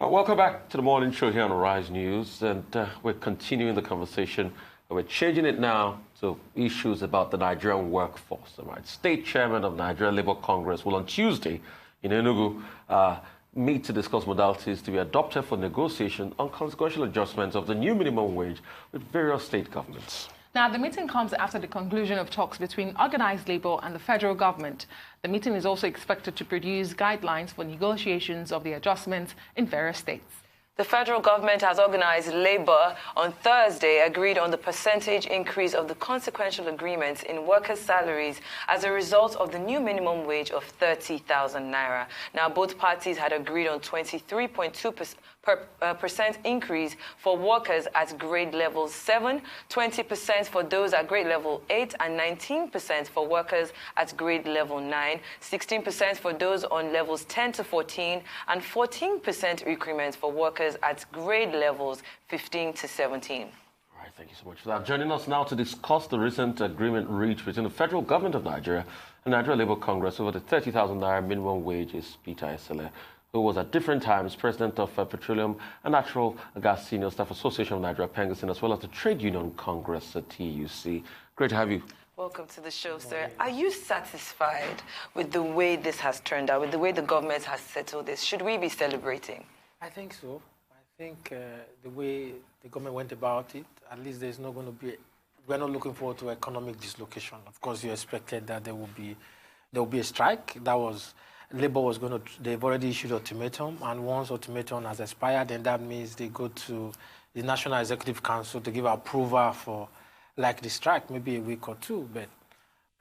Welcome back to the morning show here on Rise News, and we're continuing the conversation. We're changing it now to issues about the Nigerian workforce. Right? State Chairman of Nigerian Labour Congress will on Tuesday in Enugu meet to discuss modalities to be adopted for negotiation on consequential adjustments of the new minimum wage with various state governments. Now, the meeting comes after the conclusion of talks between organised labour and the federal government. The meeting is also expected to produce guidelines for negotiations of the adjustments in various states. The federal government has organised labour on Thursday agreed on the percentage increase of the consequential agreements in workers' salaries as a result of the new minimum wage of 30,000 naira. Now, both parties had agreed on 23.2% increase for workers at grade level 7, 20% for those at grade level 8, and 19% for workers at grade level 9, 16% for those on levels 10 to 14, and 14% increments for workers at grade levels 15 to 17. All right, thank you so much for that. Joining us now to discuss the recent agreement reached between the federal government of Nigeria and Nigerian Labour Congress over the 30,000 naira minimum wage is Peter Esele, who was at different times president of Petroleum and Natural Gas Senior Staff Association of Nigeria, Penguin, as well as the Trade Union Congress, TUC. Great to have you. Welcome to the show, sir. Are you satisfied with the way this has turned out, with the way the government has settled this? Should we be celebrating? I think so. I think the way the government went about it, at least there's not going to be, we're not looking forward to economic dislocation. Of course, you expected that there will be a strike. That was, Labour was going to, they've already issued ultimatum, and once ultimatum has expired, then that means they go to the National Executive Council to give approval for like the strike, maybe a week or two, but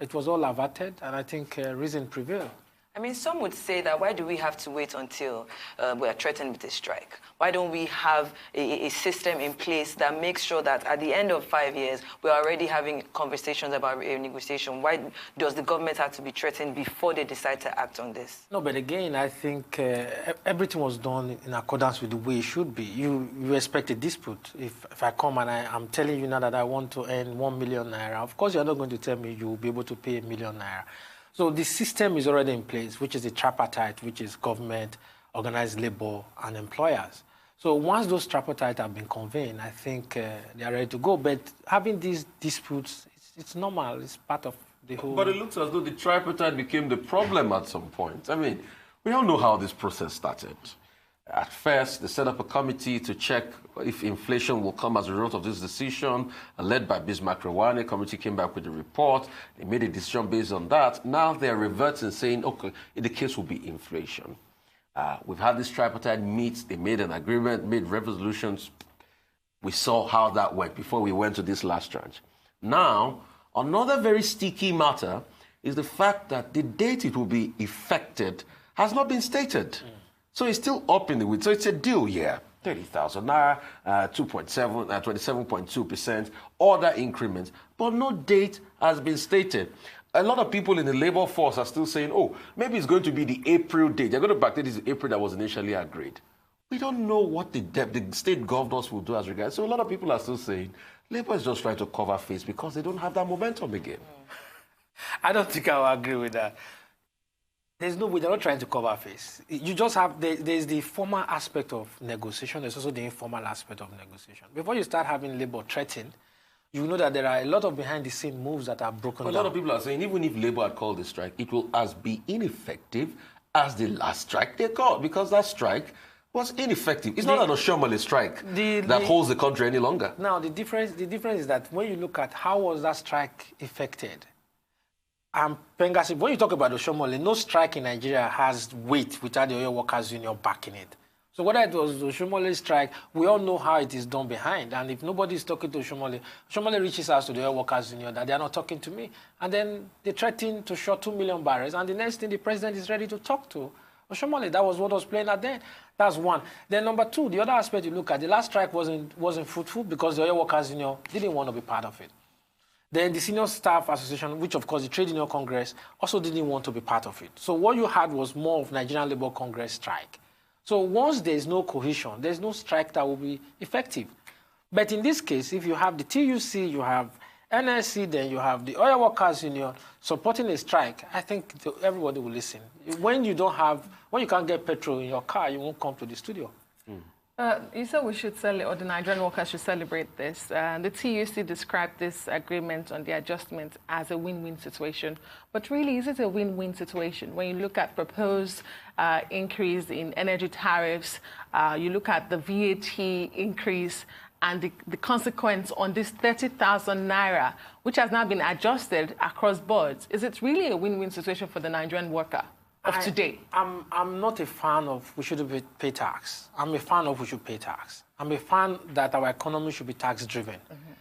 it was all averted, and I think reason prevailed. I mean, some would say that why do we have to wait until we are threatened with a strike? Why don't we have a system in place that makes sure that at the end of 5 years, we're already having conversations about a negotiation? Why does the government have to be threatened before they decide to act on this? No, but again, I think everything was done in accordance with the way it should be. You expect a dispute. If I come and I'm telling you now that I want to earn 1 million naira, of course you're not going to tell me you'll be able to pay 1 million naira. So the system is already in place, which is the tripartite, which is government, organized labor, and employers. So once those tripartite have been convened, I think they are ready to go. But having these disputes, it's normal. It's part of the whole... But it looks as though the tripartite became the problem at some point. I mean, we all know how this process started. At first, they set up a committee to check if inflation will come as a result of this decision, led by Bismarck Rewane. The committee came back with a report. They made a decision based on that. Now they're reverting, saying, okay, the case will be inflation. We've had this tripartite meet. They made an agreement, made resolutions. We saw how that went before we went to this last tranche. Now, another very sticky matter is the fact that the date it will be effected has not been stated. So it's still up in the weeds. So it's a deal here. 30,000 naira, 27.2%, other increments, but no date has been stated. A lot of people in the labor force are still saying, oh, maybe it's going to be the April date. They're going to backdate this April that was initially agreed. We don't know what the state governors will do as regards. So a lot of people are still saying, Labour is just trying to cover face because they don't have that momentum again. I don't think I will agree with that. There's no way, they're not trying to cover face. You just have, there's the formal aspect of negotiation, there's also the informal aspect of negotiation. Before you start having Labour threatened, you know that there are a lot of behind-the-scene moves that are broken down. A lot of people are saying, even if Labour had called the strike, it will as be ineffective as the last strike they called, because that strike was ineffective. It's not an Oshomole strike that holds the country any longer. Now, the difference is that when you look at how was that strike effected, when you talk about Oshomole, no strike in Nigeria has weight without the oil workers union backing it. So whether it was the Oshomole strike, we all know how it is done behind. And if nobody is talking to Oshomole, Oshomole reaches out to the oil workers union that they are not talking to me. And then they threaten to short 2 million barrels. And the next thing, the president is ready to talk to Oshomole. That was what was playing at then. That's one. Then number two, the other aspect you look at, the last strike wasn't fruitful because the oil workers union didn't want to be part of it. Then the Senior Staff Association, which of course the Trade Union Congress, also didn't want to be part of it. So what you had was more of Nigerian Labour Congress strike. So once there's no cohesion, there's no strike that will be effective. But in this case, if you have the TUC, you have NSC, then you have the Oil Workers Union supporting a strike, I think everybody will listen. When you can't get petrol in your car, you won't come to the studio. You said we should celebrate, or the Nigerian workers should celebrate this. The TUC described this agreement on the adjustment as a win-win situation. But really, is it a win-win situation? When you look at proposed increase in energy tariffs, you look at the VAT increase, and the consequence on this 30,000 naira, which has now been adjusted across boards, is it really a win-win situation for the Nigerian worker of today? I'm not a fan of we should pay tax. I'm a fan of we should pay tax. I'm a fan that our economy should be tax-driven. Mm-hmm.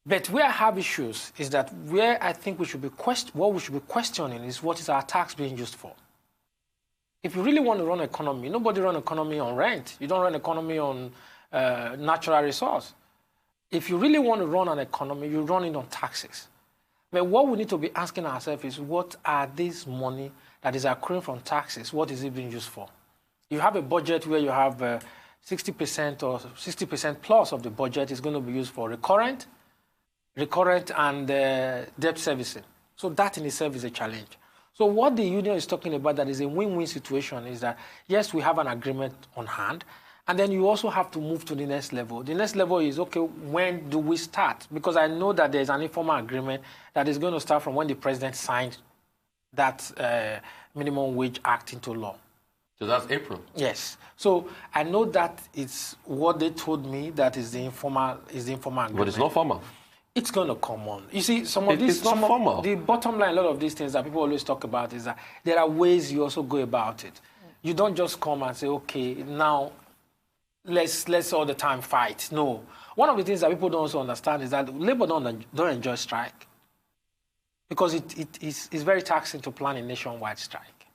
But where I have issues is that where I think we should be what we should be questioning is what is our tax being used for? If you really want to run an economy, nobody run an economy on rent. You don't run an economy on natural resource. If you really want to run an economy, you run it on taxes. But what we need to be asking ourselves is what are this money that is accruing from taxes, what is it being used for? You have a budget where you have 60% or 60% plus of the budget is going to be used for recurrent and debt servicing. So that in itself is a challenge. So what the union is talking about that is a win-win situation is that, yes, we have an agreement on hand, and then you also have to move to the next level. The next level is, okay, when do we start? Because I know that there's an informal agreement that is going to start from when the president signed that minimum wage act into law. So that's April? Yes. So I know that it's what they told me that is the informal agreement. But it's not formal. It's going to come on. You see, the bottom line, a lot of these things that people always talk about is that there are ways you also go about it. You don't just come and say, okay, now let's all the time fight. No. One of the things that people don't also understand is that Labour don't enjoy strike. Because it's very taxing to plan a nationwide strike.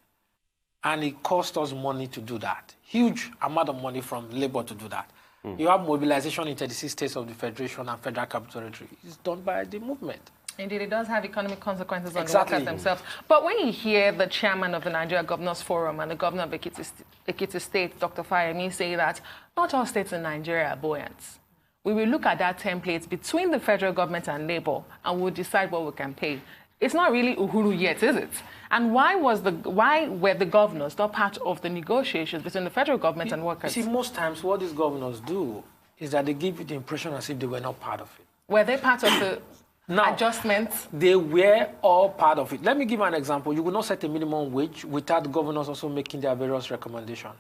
And it costs us money to do that. Huge amount of money from Labour to do that. You have mobilization in 36 states of the Federation and Federal Capital Territory. It's done by the movement. Indeed, it does have economic consequences on the workers themselves. But when you hear the chairman of the Nigeria Governors Forum and the governor of Ekiti State, Dr. Fayemi, say that not all states in Nigeria are buoyant. We will look at that template between the federal government and Labour, and we'll decide what we can pay. It's not really Uhuru yet, is it? And why were the governors not part of the negotiations between the federal government and workers? See, most times what these governors do is that they give you the impression as if they were not part of it. Were they part of the adjustments? They were all part of it. Let me give you an example. You will not set a minimum wage without the governors also making their various recommendations.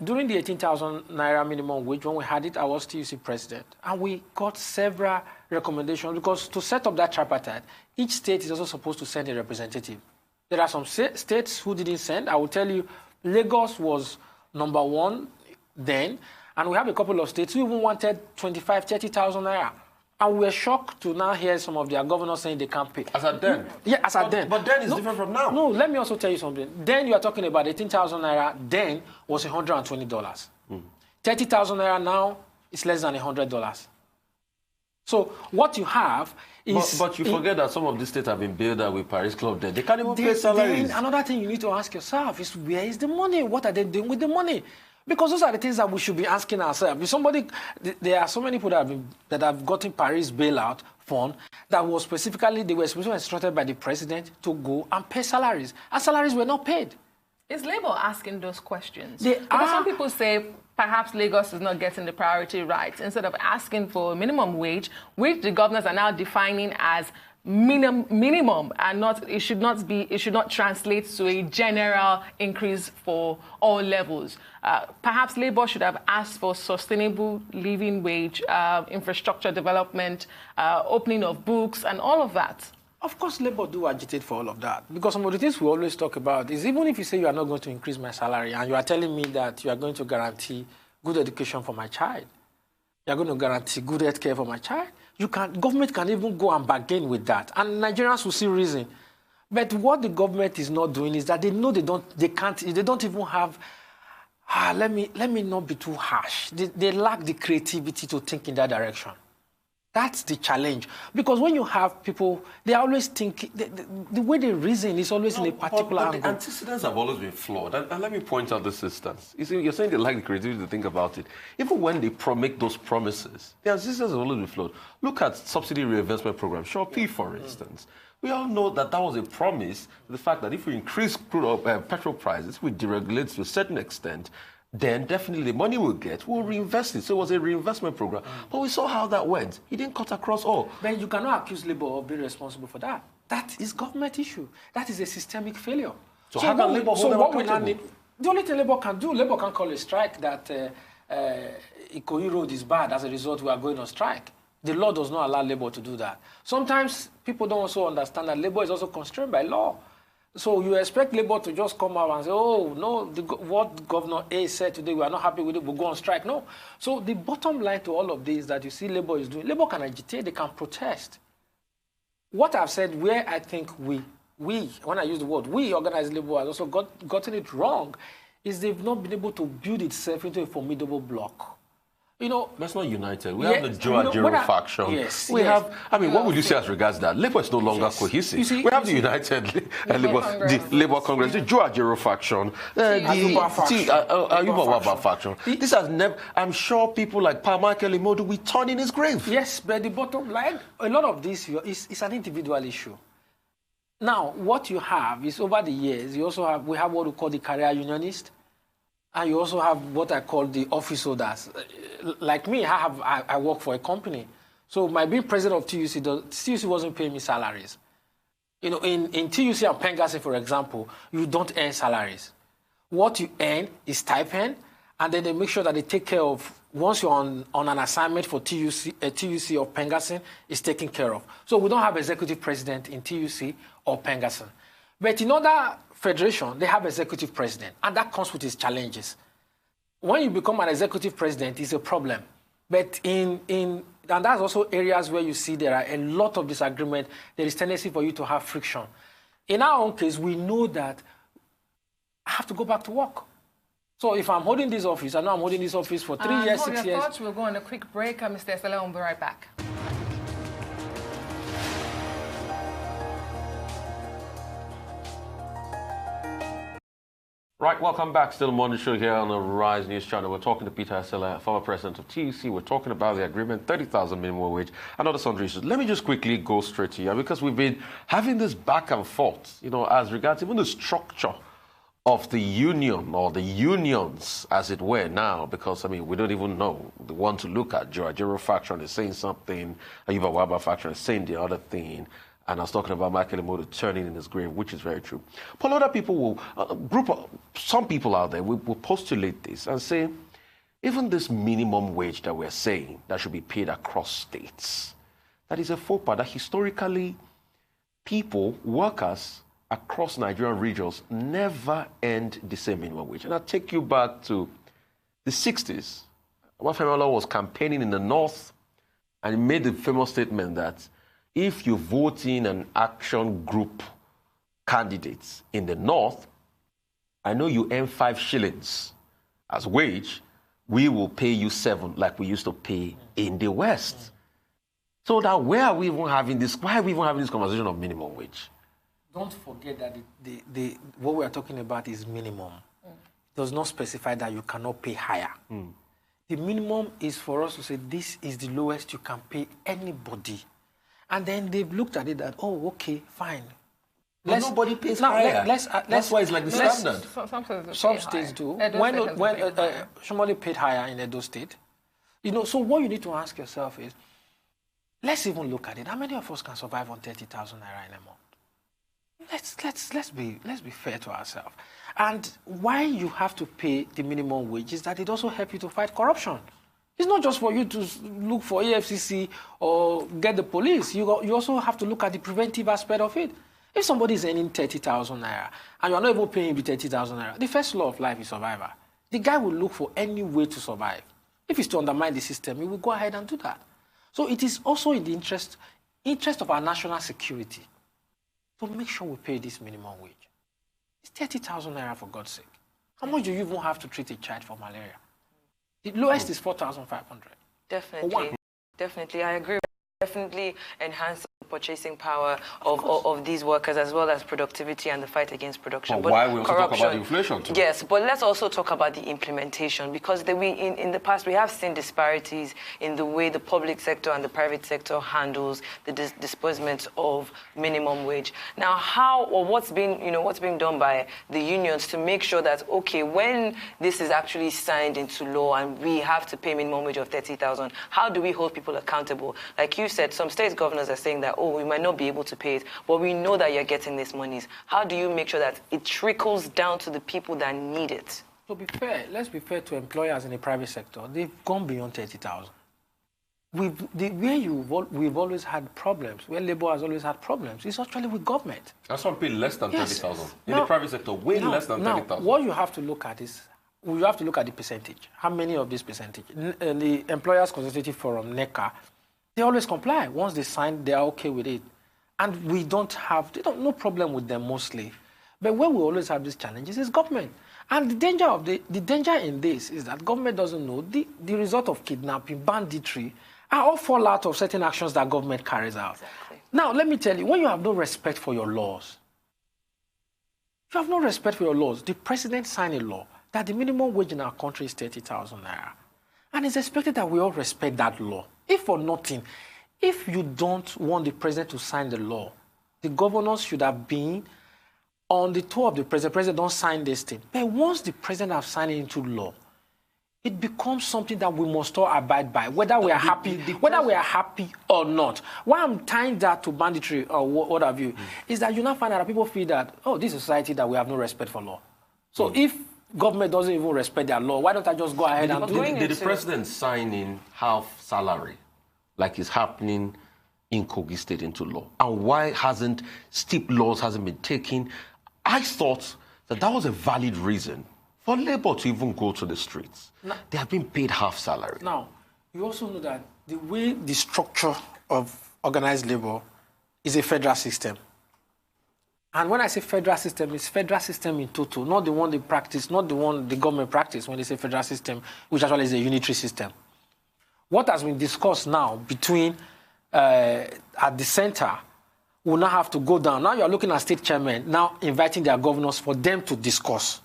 During the 18,000 naira minimum wage, when we had it, I was TUC president, and we got several recommendations because to set up that tripartite, each state is also supposed to send a representative. There are some states who didn't send. I will tell you, Lagos was number one then, and we have a couple of states who even wanted 25,000, 30,000 naira. And we were shocked to now hear some of their governors saying they can't pay. As at then? Yeah, as at then. But then is different from now. No, let me also tell you something. Then you are talking about 18,000 naira, then was $120. 30,000 naira now is less than $100. So what you have is... But you forget that some of these states have been bailed out with Paris Club debt. They can't even pay salaries. Then another thing you need to ask yourself is where is the money? What are they doing with the money? Because those are the things that we should be asking ourselves. There are so many people that have gotten Paris bailout fund that were specifically instructed by the president to go and pay salaries, and salaries were not paid. Is Labour asking those questions? Because some people say perhaps Lagos is not getting the priority right. Instead of asking for a minimum wage, which the governors are now defining as minimum, and it should not translate to a general increase for all levels. Perhaps Labour should have asked for sustainable living wage, infrastructure development, opening of books, and all of that. Of course, Labour do agitate for all of that, because some of the things we always talk about is even if you say you are not going to increase my salary and you are telling me that you are going to guarantee good education for my child, you are going to guarantee good health care for my child, government can even go and bargain with that, and Nigerians will see reason. But what the government is not doing is that they know they don't even have. Let me not be too harsh. They lack the creativity to think in that direction. That's the challenge. Because when you have people, they always think, the way they reason is always in a particular angle. The antecedents have always been flawed. And let me point out this instance. You're saying they lack the creativity to think about it. Even when they make those promises, the antecedents have always been flawed. Look at subsidy reinvestment program, Shopee, for instance. We all know that was a promise, the fact that if we increase petrol prices, we deregulate to a certain extent, then definitely the money we'll get, we'll reinvest it. So it was a reinvestment program. But we saw how that went. It didn't cut across all. But you cannot accuse Labour of being responsible for that. That is government issue. That is a systemic failure. So how can Labour hold them accountable? The only thing Labour can do, Labour can call a strike that Ikoyi Road is bad. As a result, we are going on strike. The law does not allow Labour to do that. Sometimes people don't also understand that Labour is also constrained by law. So you expect Labour to just come out and say, oh, no, what Governor A said today, we are not happy with it, we'll go on strike. No. So the bottom line to all of this that you see Labour is doing, Labour can agitate, they can protest. What I've said, where I think we, when I use the word we, organized Labour, has also gotten it wrong, is they've not been able to build itself into a formidable bloc. You know, that's not united. We have the Joe Ajero faction. Yes, we have. I mean, what would you say as regards that? Labour is no longer cohesive. See, we have the United the Labour Congress, the Joe Ajero faction, the Ayuba Waba faction. This has never. I'm sure people like Pa Michael Imodu will turn in his grave. Yes, but the bottom line, a lot of this is an individual issue. Now, what you have is over the years, we have what we call the career unionist. And you also have what I call the office holders. Like me, I work for a company. So my being president of TUC, TUC wasn't paying me salaries. You know, in TUC and Pengassi, for example, you don't earn salaries. What you earn is stipend, and then they make sure that they take care of, once you're on an assignment for TUC or Pengassi, is taken care of. So we don't have executive president in TUC or Pengassi. But in other federation, they have executive president, and that comes with its challenges. When you become an executive president, it's a problem. But and that's also areas where you see there are a lot of disagreement. There is tendency for you to have friction. In our own case, we know that I have to go back to work. So if I'm holding this office, I know I'm holding this office for 3 years, 6 years. Thoughts. We'll go on a quick break. Mr. Esele, I'll be right back. Right, welcome back. Still Morning Show here on the Rise News Channel. We're talking to Peter Esele, former president of TUC. We're talking about the agreement, 30,000 minimum wage, and other sundry issues. Let me just quickly go straight to you, because we've been having this back and forth, you know, as regards even the structure of the union, or the unions, as it were now, because, I mean, we don't even know. The one to look at, Joe Ajero faction is saying something, Ayuba Waba faction is saying the other thing. And I was talking about Michael Imodu turning in his grave, which is very true. But other people will, some people out there will postulate this and say, even this minimum wage that we're saying that should be paid across states, that is a faux pas, that historically people, workers across Nigerian regions never earned the same minimum wage. And I'll take you back to the 60s. Wafemala was campaigning in the north, and he made the famous statement that if you vote in an action group candidates in the north, I know you earn 5 shillings as wage, we will pay you 7 like we used to pay in the west. So that where are we even having this, why are we even having this conversation of minimum wage? Don't forget that what we are talking about is minimum. It does not specify that you cannot pay higher. The minimum is for us to say this is the lowest you can pay anybody. And then they've looked at it that, oh, okay, fine. Nobody pays higher. That's why it's like the standard. Some states do. When somebody paid higher in Edo State, you know, so what you need to ask yourself is, let's even look at it. How many of us can survive on 30,000 naira in a month? Let's be fair to ourselves. And why you have to pay the minimum wage is that it also helps you to fight corruption. It's not just for you to look for AFCC or get the police. You also have to look at the preventive aspect of it. If somebody is earning 30,000 naira and you are not even paying him 30,000 naira, the first law of life is survival. The guy will look for any way to survive. If it's to undermine the system, he will go ahead and do that. So it is also in the interest of our national security to make sure we pay this minimum wage. It's 30,000 naira, for God's sake. How much do you even have to treat a child for malaria? The lowest is 4,500. Definitely. I agree. definitely enhance the purchasing power of these workers, as well as productivity and the fight against production. But why we also talk about inflation too? Yes, but let's also talk about the implementation, because in the past we have seen disparities in the way the public sector and the private sector handles the disbursement of minimum wage. Now, what's being done by the unions to make sure that, okay, when this is actually signed into law and we have to pay minimum wage of 30,000, how do we hold people accountable? Like you said, some state governors are saying that, oh, we might not be able to pay it, but we know that you're getting these monies. How do you make sure that it trickles down to the people that need it? To be fair, let's be fair to employers in the private sector. They've gone beyond 30,000. We've always had problems, where labor has always had problems, it's actually with government. That's why pay less than 30,000. In the private sector, way less than 30,000. What you have to look at is, you have to look at the percentage. How many of this percentage? The Employers Consultative Forum, NECA, they always comply. Once they sign, they are okay with it. And we don't have, no problem with them mostly. But where we always have these challenges is government. And the danger in this is that government doesn't know the result of kidnapping, banditry, are all fall out of certain actions that government carries out. Exactly. Now, let me tell you, when you have no respect for your laws, the president signed a law that the minimum wage in our country is 30,000 naira. And it's expected that we all respect that law. If for nothing, if you don't want the president to sign the law, the governors should have been on the toe of the president. The president don't sign this thing. But once the president has signed it into law, it becomes something that we must all abide by, whether we are happy or not. Why I'm tying that to banditry or what have you, is that you now find out that people feel that, oh, this is a society that we have no respect for law. So if government doesn't even respect their law, why don't I just go ahead and do it? Did the president sign in half salary, like is happening in Kogi State, into law? And why hasn't steep laws been taken? I thought that was a valid reason for labor to even go to the streets. Now, they have been paid half salary. Now, you also know that the way the structure of organized labor is a federal system. And when I say federal system, it's federal system in total, not the one they practice, not the one the government practice when they say federal system, which actually is a unitary system. What has been discussed now between, at the center, will now have to go down. Now you're looking at state chairmen, now inviting their governors for them to discuss.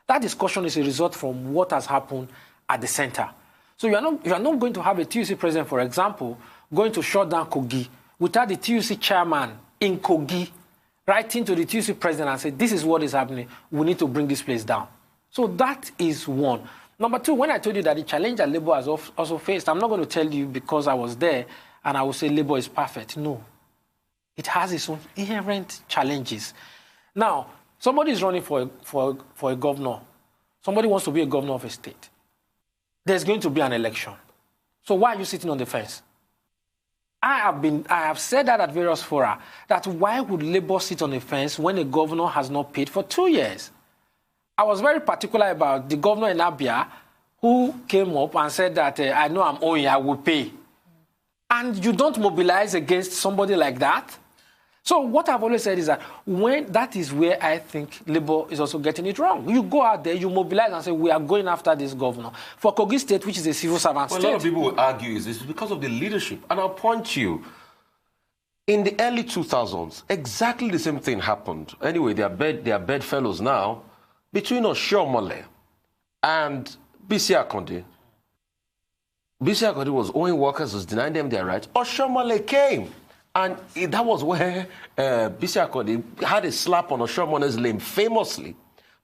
That discussion is a result from what has happened at the center. So you are not going to have a TUC president, for example, going to shut down Kogi without the TUC chairman in Kogi writing to the TUC president and say, this is what is happening. We need to bring this place down. So that is one. Number two, when I told you that the challenge that labor has also faced, I'm not going to tell you because I was there and I will say labor is perfect. No. It has its own inherent challenges. Now, somebody is running for a governor. Somebody wants to be a governor of a state. There's going to be an election. So why are you sitting on the fence? I have said that at various fora, that why would labor sit on the fence when a governor has not paid for 2 years? I was very particular about the governor in Abia who came up and said that I know I'm owing, I will pay. And you don't mobilize against somebody like that? So what I've always said is that that is where I think labor is also getting it wrong. You go out there, you mobilize and say, we are going after this governor. For Kogi State, which is a civil servant state. A lot of people will argue is this is because of the leadership. And I'll point you, in the early 2000s, exactly the same thing happened. Anyway, they are bedfellows now, between Oshiomhole and Bisi Akande. Bisi Akande was owing workers, was denying them their rights. Oshiomhole came. And that was where Bisi Akande had a slap on Oshiomhole's name famously.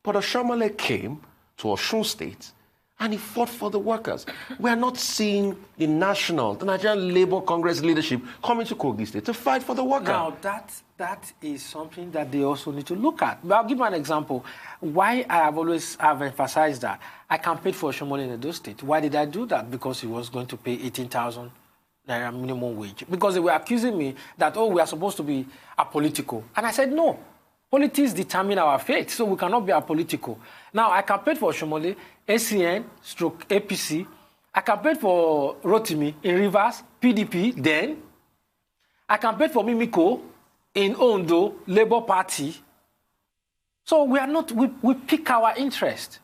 But Oshiomhole came to Osun State and he fought for the workers. We are not seeing the Nigerian Labour Congress leadership coming to Kogi State to fight for the worker. Now, that is something that they also need to look at. But I'll give you an example. Why I have always emphasized that. I campaigned for Oshiomhole in Edo State. Why did I do that? Because he was going to pay 18,000 naira minimum wage. Because they were accusing me that, oh, we are supposed to be apolitical. And I said, no. Politics determine our fate, so we cannot be apolitical. Now, I campaigned for Oshiomhole, ACN/APC. I campaigned for Rotimi in Rivers, PDP then. I campaigned for Mimiko in Ondo, Labour Party. So we are not, we pick our interest.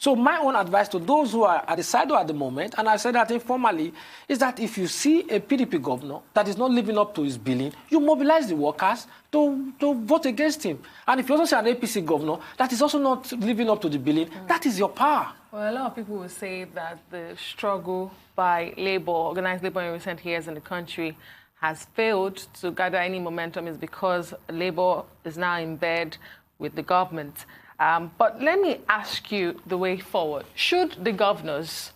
So my own advice to those who are at the sideline at the moment, and I said that informally, is that if you see a PDP governor that is not living up to his billing, you mobilize the workers to vote against him. And if you also see an APC governor that is also not living up to the billing, that is your power. Well, a lot of people will say that the struggle by labor, organized labor in recent years in the country has failed to gather any momentum is because labor is now in bed with the government. But let me ask you the way forward. Should the governors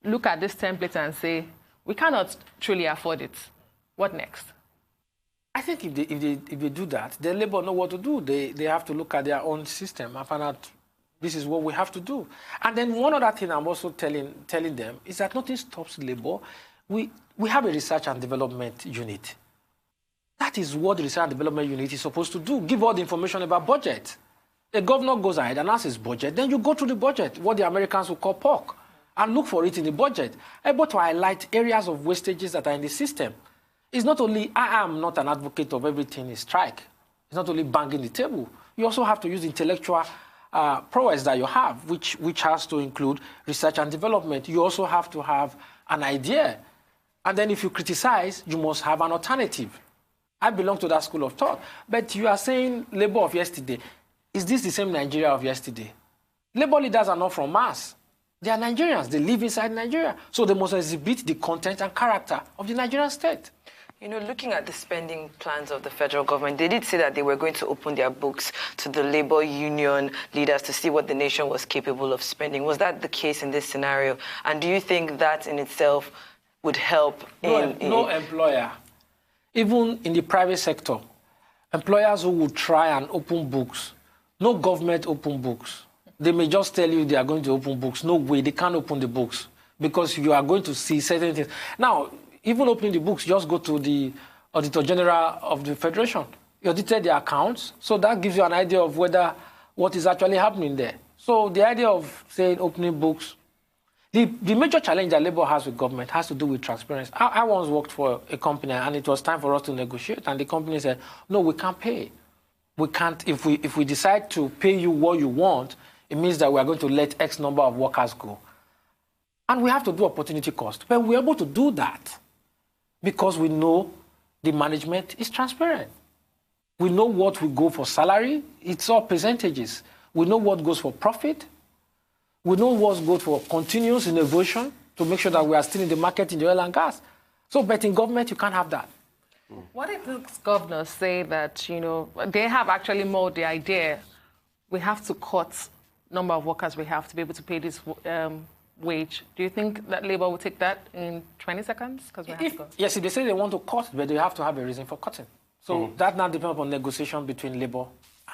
look at this template and say, we cannot truly afford it, what next? I think if they do that, the labor know what to do. They have to look at their own system and find out this is what we have to do. And then one other thing I'm also telling them is that nothing stops labor. We have a research and development unit. That is what the research and development unit is supposed to do, give all the information about budget. A governor goes ahead and announces budget, then you go through the budget, what the Americans will call POC, and look for it in the budget, able to highlight areas of wastages that are in the system. It's not only, I am not an advocate of everything is strike. It's not only banging the table. You also have to use intellectual prowess that you have, which has to include research and development. You also have to have an idea. And then if you criticize, you must have an alternative. I belong to that school of thought. But you are saying labor of yesterday. Is this the same Nigeria of yesterday? Labor leaders are not from Mars. They are Nigerians. They live inside Nigeria. So they must exhibit the content and character of the Nigerian state. You know, looking at the spending plans of the federal government, they did say that they were going to open their books to the labor union leaders to see what the nation was capable of spending. Was that the case in this scenario? And do you think that in itself would help? No employer, even in the private sector, employers who would try and open books, no government open books. They may just tell you they are going to open books. No way, they can't open the books because you are going to see certain things. Now, even opening the books, just go to the Auditor General of the Federation. You audited the accounts, so that gives you an idea of what is actually happening there. So the idea of, saying, opening books, the major challenge that labor has with government has to do with transparency. I once worked for a company, and it was time for us to negotiate, and the company said, no, we can't pay. We can't, if we decide to pay you what you want, it means that we are going to let X number of workers go. And we have to do opportunity cost. But we're able to do that because we know the management is transparent. We know what we go for salary. It's all percentages. We know what goes for profit. We know what goes for continuous innovation to make sure that we are still in the market in the oil and gas. So, but in government, you can't have that. What if these governors say that, you know, they have actually molded the idea, we have to cut number of workers we have to be able to pay this wage? Do you think that labor will take that in 20 seconds? Because we have to go. Yes, if they say they want to cut, but they have to have a reason for cutting. So that now depends on negotiation between labor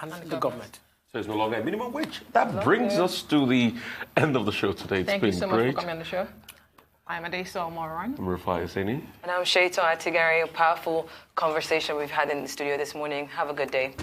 and the government. So it's no longer a minimum wage. That brings us to the end of the show today. It's Thank been you so great. much for coming on the show. I'm Adesa Omoran. I'm Rufai Esele. And I'm Shaitan Atigari. A powerful conversation we've had in the studio this morning. Have a good day.